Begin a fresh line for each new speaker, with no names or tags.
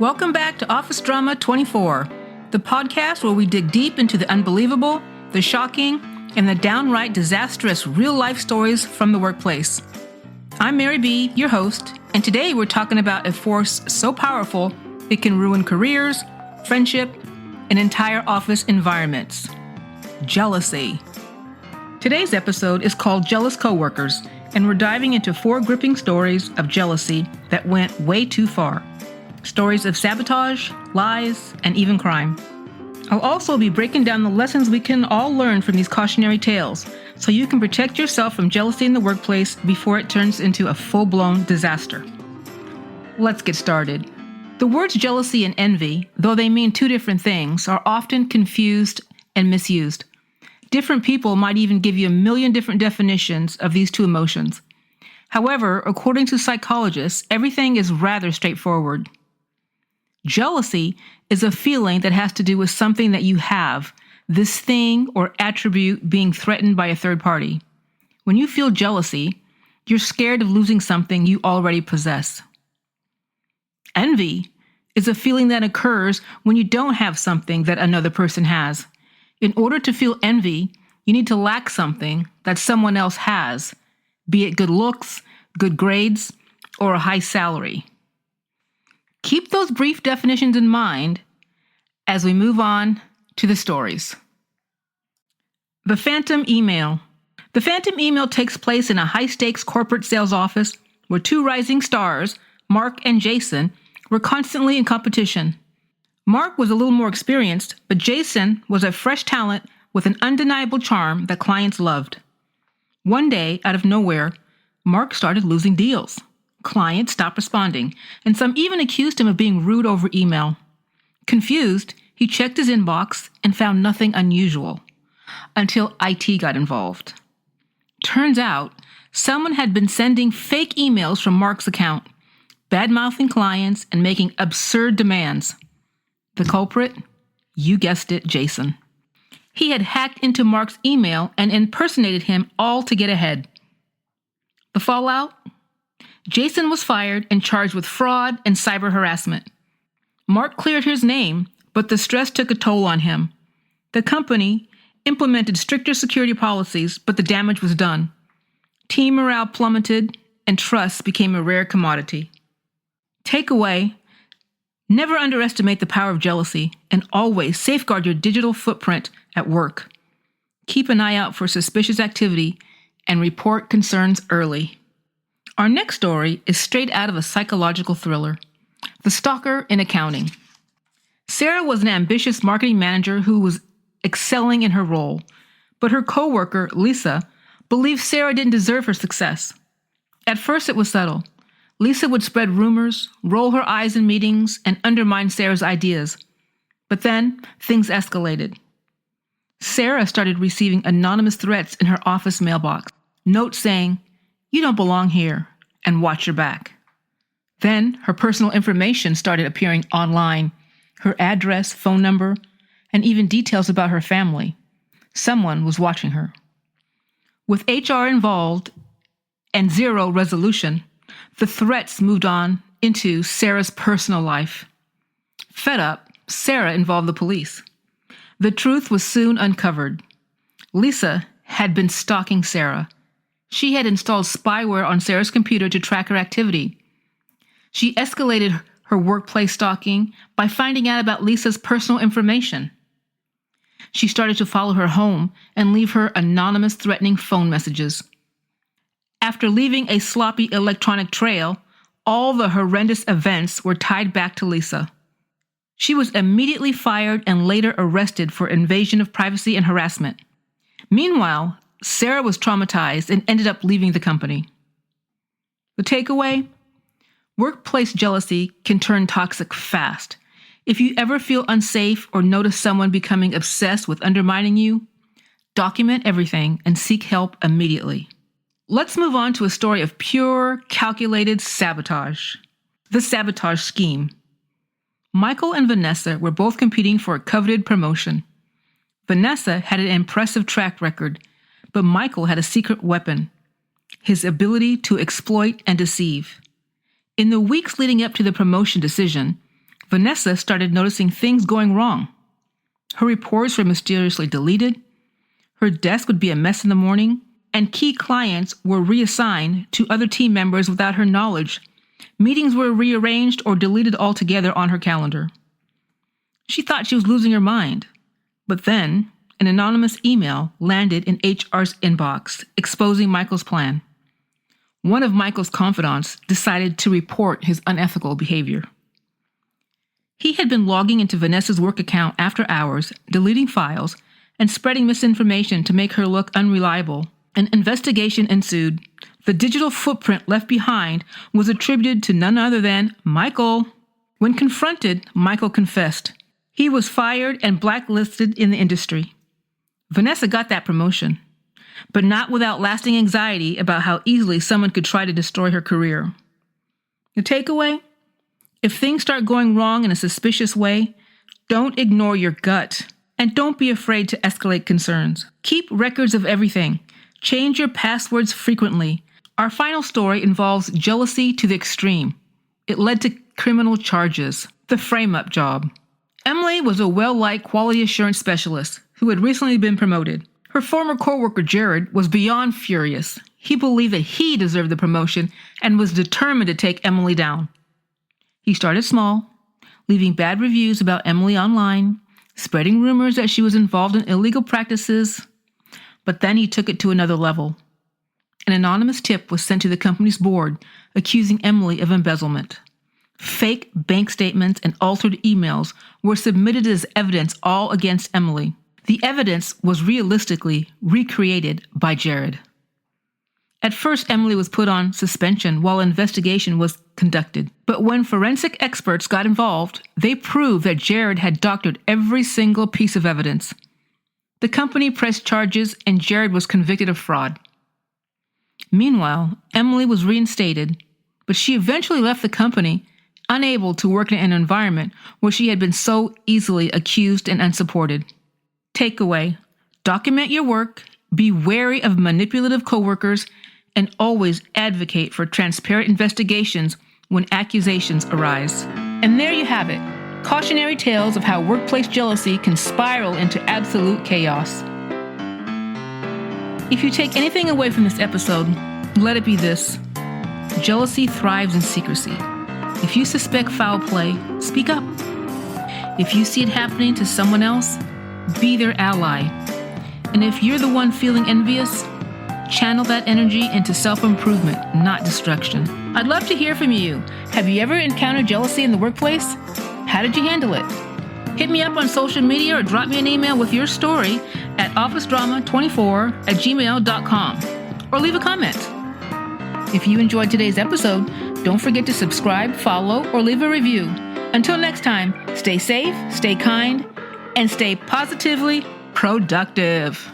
Welcome back to Office Drama 24, the podcast where we dig deep into the unbelievable, the shocking, and the downright disastrous real-life stories from the workplace. I'm Mary B., your host, and today we're talking about a force so powerful it can ruin careers, friendship, and entire office environments. Jealousy. Today's episode is called Jealous Coworkers, and we're diving into 4 gripping stories of jealousy that went way too far. Stories of sabotage, lies, and even crime. I'll also be breaking down the lessons we can all learn from these cautionary tales, so you can protect yourself from jealousy in the workplace before it turns into a full-blown disaster. Let's get started. The words jealousy and envy, though they mean 2 different things, are often confused and misused. Different people might even give you a million different definitions of these 2 emotions. However, according to psychologists, everything is rather straightforward. Jealousy is a feeling that has to do with something that you have, this thing or attribute being threatened by a third party. When you feel jealousy, you're scared of losing something you already possess. Envy is a feeling that occurs when you don't have something that another person has. In order to feel envy, you need to lack something that someone else has, be it good looks, good grades, or a high salary. Keep those brief definitions in mind as we move on to the stories. The Phantom Email. The Phantom Email takes place in a high-stakes corporate sales office where 2 rising stars, Mark and Jason, were constantly in competition. Mark was a little more experienced, but Jason was a fresh talent with an undeniable charm that clients loved. One day, out of nowhere, Mark started losing deals. Clients stopped responding, and some even accused him of being rude over email. Confused, he checked his inbox and found nothing unusual, until IT got involved. Turns out, someone had been sending fake emails from Mark's account, bad-mouthing clients and making absurd demands. The culprit? You guessed it, Jason. He had hacked into Mark's email and impersonated him all to get ahead. The fallout? Jason was fired and charged with fraud and cyber harassment. Mark cleared his name, but the stress took a toll on him. The company implemented stricter security policies, but the damage was done. Team morale plummeted, and trust became a rare commodity. Takeaway: never underestimate the power of jealousy, and always safeguard your digital footprint at work. Keep an eye out for suspicious activity and report concerns early. Our next story is straight out of a psychological thriller, The Stalker in Accounting. Sarah was an ambitious marketing manager who was excelling in her role, but her coworker, Lisa, believed Sarah didn't deserve her success. At first, it was subtle. Lisa would spread rumors, roll her eyes in meetings, and undermine Sarah's ideas. But then, things escalated. Sarah started receiving anonymous threats in her office mailbox, notes saying, "You don't belong here, and watch your back." Then, her personal information started appearing online, her address, phone number, and even details about her family. Someone was watching her. With HR involved and zero resolution, the threats moved on into Sarah's personal life. Fed up, Sarah involved the police. The truth was soon uncovered. Lisa had been stalking Sarah. She had installed spyware on Sarah's computer to track her activity. She escalated her workplace stalking by finding out about Lisa's personal information. She started to follow her home and leave her anonymous threatening phone messages. After leaving a sloppy electronic trail, all the horrendous events were tied back to Lisa. She was immediately fired and later arrested for invasion of privacy and harassment. Meanwhile, Sarah was traumatized and ended up leaving the company. The takeaway? Workplace jealousy can turn toxic fast. If you ever feel unsafe or notice someone becoming obsessed with undermining you, document everything and seek help immediately. Let's move on to a story of pure, calculated sabotage. The sabotage scheme. Michael and Vanessa were both competing for a coveted promotion. Vanessa had an impressive track record, but Michael had a secret weapon: his ability to exploit and deceive. In the weeks leading up to the promotion decision, Vanessa started noticing things going wrong. Her reports were mysteriously deleted, her desk would be a mess in the morning, and key clients were reassigned to other team members without her knowledge. Meetings were rearranged or deleted altogether on her calendar. She thought she was losing her mind, but then an anonymous email landed in HR's inbox exposing Michael's plan. One of Michael's confidants decided to report his unethical behavior. He had been logging into Vanessa's work account after hours, deleting files, and spreading misinformation to make her look unreliable. An investigation ensued. The digital footprint left behind was attributed to none other than Michael. When confronted, Michael confessed. He was fired and blacklisted in the industry. Vanessa got that promotion, but not without lasting anxiety about how easily someone could try to destroy her career. The takeaway? If things start going wrong in a suspicious way, don't ignore your gut, and don't be afraid to escalate concerns. Keep records of everything. Change your passwords frequently. Our final story involves jealousy to the extreme. It led to criminal charges. The frame-up job. Emily was a well-liked quality assurance specialist who had recently been promoted. Her former coworker Jared was beyond furious. He believed that he deserved the promotion and was determined to take Emily down. He started small, leaving bad reviews about Emily online, spreading rumors that she was involved in illegal practices, but then he took it to another level. An anonymous tip was sent to the company's board accusing Emily of embezzlement. Fake bank statements and altered emails were submitted as evidence all against Emily. The evidence was realistically recreated by Jared. At first, Emily was put on suspension while an investigation was conducted. But when forensic experts got involved, they proved that Jared had doctored every single piece of evidence. The company pressed charges and Jared was convicted of fraud. Meanwhile, Emily was reinstated, but she eventually left the company, unable to work in an environment where she had been so easily accused and unsupported. Takeaway: document your work, be wary of manipulative coworkers, and always advocate for transparent investigations when accusations arise. And there you have it, cautionary tales of how workplace jealousy can spiral into absolute chaos. If you take anything away from this episode, let it be this: jealousy thrives in secrecy. If you suspect foul play, speak up. If you see it happening to someone else, be their ally. And if you're the one feeling envious, channel that energy into self-improvement, not destruction. I'd love to hear from you. Have you ever encountered jealousy in the workplace? How did you handle it? Hit me up on social media or drop me an email with your story at officedrama24@gmail.com or leave a comment. If you enjoyed today's episode, don't forget to subscribe, follow, or leave a review. Until next time, stay safe, stay kind, and stay positively productive.